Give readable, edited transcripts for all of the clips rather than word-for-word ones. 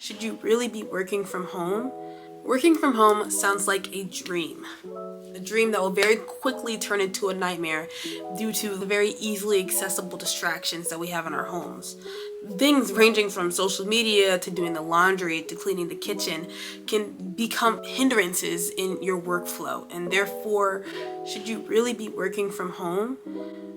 Should you really be working from home? Working from home sounds like a dream that will very quickly turn into a nightmare due to the very easily accessible distractions that we have in our homes. Things ranging from social media to doing the laundry to cleaning the kitchen can become hindrances in your workflow, and therefore, should you really be working from home?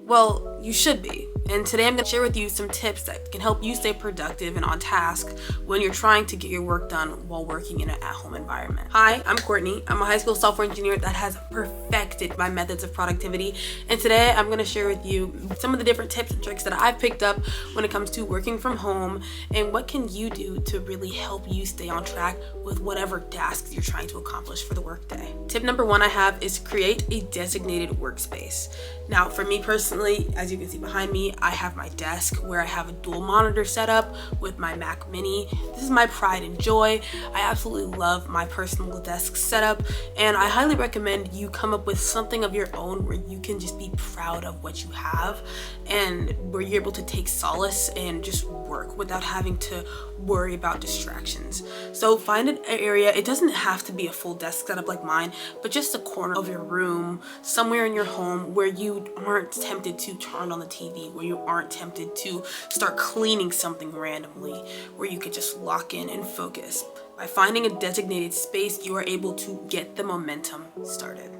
Well, you should be. And today I'm going to share with you some tips that can help you stay productive and on task when you're trying to get your work done while working in an at-home environment. Hi, I'm Courtney. I'm a high school software engineer that has perfected my methods of productivity. And today I'm going to share with you some of the different tips and tricks that I've picked up when it comes to working from home and what can you do to really help you stay on track with whatever tasks you're trying to accomplish for the workday. Tip number one I have is create a designated workspace. Now, for me personally, as you can see behind me, I have my desk where I have a dual monitor setup with my Mac Mini. This is my pride and joy. I absolutely love my personal desk setup, and I highly recommend you come up with something of your own where you can just be proud of what you have and where you're able to take solace and just work without having to worry about distractions. So find an area. It doesn't have to be a full desk setup like mine, but just a corner of your room, somewhere in your home where you aren't tempted to turn on the TV, where you aren't tempted to start cleaning something randomly, where you could just lock in and focus. By finding a designated space, you are able to get the momentum started.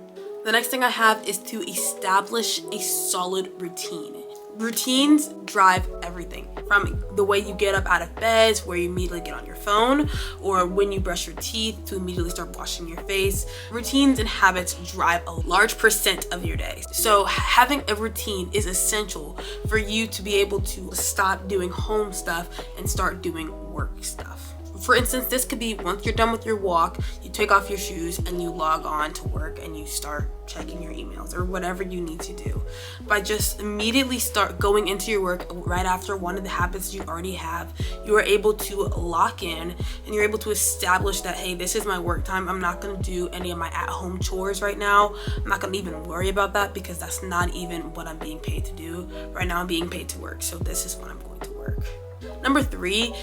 The next thing I have is to establish a solid routine. Routines drive everything from the way you get up out of bed, where you immediately get on your phone, or when you brush your teeth to immediately start washing your face. Routines and habits drive a large percent of your day. So having a routine is essential for you to be able to stop doing home stuff and start doing work stuff. For instance, this could be once you're done with your walk, you take off your shoes and you log on to work and you start checking your emails or whatever you need to do. By just immediately start going into your work right after one of the habits you already have, you are able to lock in and you're able to establish that, hey, this is my work time. I'm not going to do any of my at-home chores right now. I'm not going to even worry about that because that's not even what I'm being paid to do. Right now I'm being paid to work, so this is when I'm going to work. Number 3,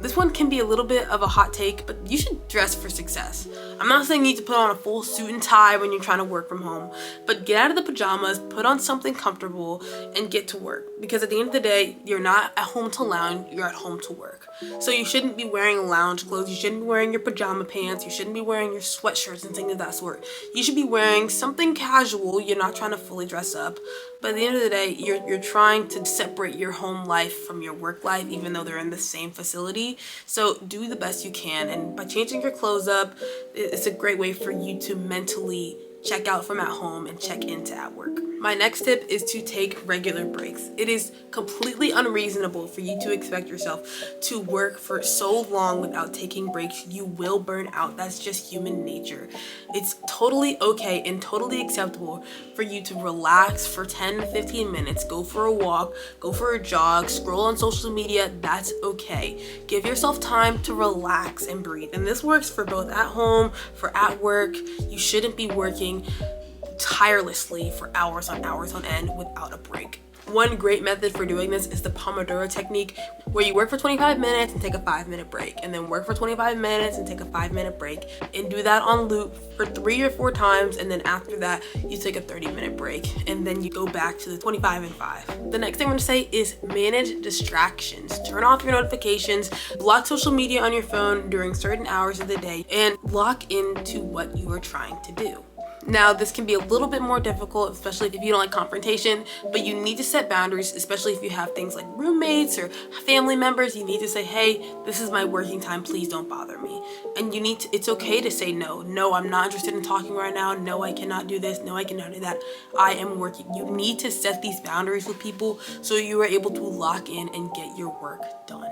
this one can be a little bit of a hot take, but you should dress for success. I'm not saying you need to put on a full suit and tie when you're trying to work from home, but get out of the pajamas, put on something comfortable, and get to work. Because at the end of the day, you're not at home to lounge, you're at home to work. So you shouldn't be wearing lounge clothes, you shouldn't be wearing your pajama pants, you shouldn't be wearing your sweatshirts and things of that sort. You should be wearing something casual. You're not trying to fully dress up, but at the end of the day, you're trying to separate your home life from your work life, even though they're in the same facility. So do the best you can, and by changing your clothes up, it's a great way for you to mentally check out from at home and check into at work. My next tip is to take regular breaks. It is completely unreasonable for you to expect yourself to work for so long without taking breaks. You will burn out. That's just human nature. It's totally okay and totally acceptable for you to relax for 10 to 15 minutes, go for a walk, go for a jog, scroll on social media. That's okay. Give yourself time to relax and breathe. And this works for both at home, for at work. You shouldn't be working tirelessly for hours on end without a break. One great method for doing this is the Pomodoro technique, where you work for 25 minutes and take a 5-minute break, and then work for 25 minutes and take a 5-minute break, and do that on loop for 3 or 4 times, and then after that you take a 30-minute break, and then you go back to the 25 and 5. The next thing I'm going to say is manage distractions. Turn off your notifications, block social media on your phone during certain hours of the day, and lock into what you are trying to do. Now, this can be a little bit more difficult, especially if you don't like confrontation, but you need to set boundaries, especially if you have things like roommates or family members. You need to say, hey, this is my working time, please don't bother me. And it's okay to say no. No, I'm not interested in talking right now. No, I cannot do this. No, I cannot do that. I am working. You need to set these boundaries with people so you are able to lock in and get your work done.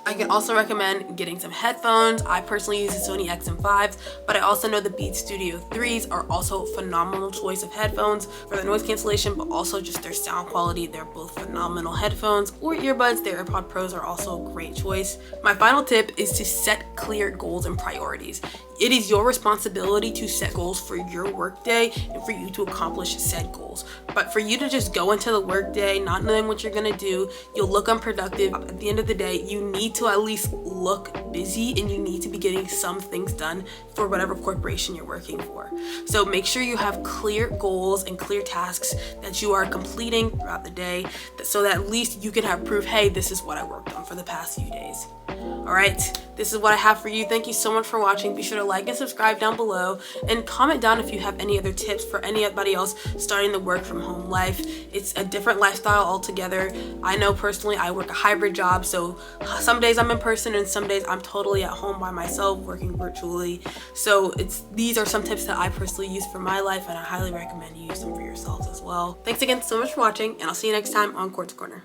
I can also recommend getting some headphones. I personally use the Sony XM5s, but I also know the Beats Studio 3s are also a phenomenal choice of headphones for the noise cancellation, but also just their sound quality. They're both phenomenal headphones, or earbuds. The AirPod Pros are also a great choice. My final tip is to set clear goals and priorities. It is your responsibility to set goals for your workday and for you to accomplish said goals. But for you to just go into the workday not knowing what you're gonna do, you'll look unproductive. At the end of the day, you need to at least look busy and you need to be getting some things done for whatever corporation you're working for. So make sure you have clear goals and clear tasks that you are completing throughout the day, so that at least you can have proof, hey, this is what I worked on for the past few days. All right, this is what I have for you. Thank you so much for watching. Be sure to like and subscribe down below, and comment down if you have any other tips for anybody else starting the work from home life. It's a different lifestyle altogether. I know personally I work a hybrid job, so some days I'm in person and some days I'm totally at home by myself working virtually. So these are some tips that I personally use for my life, and I highly recommend you use them for yourselves as well. Thanks again so much for watching, and I'll see you next time on Quartz Corner.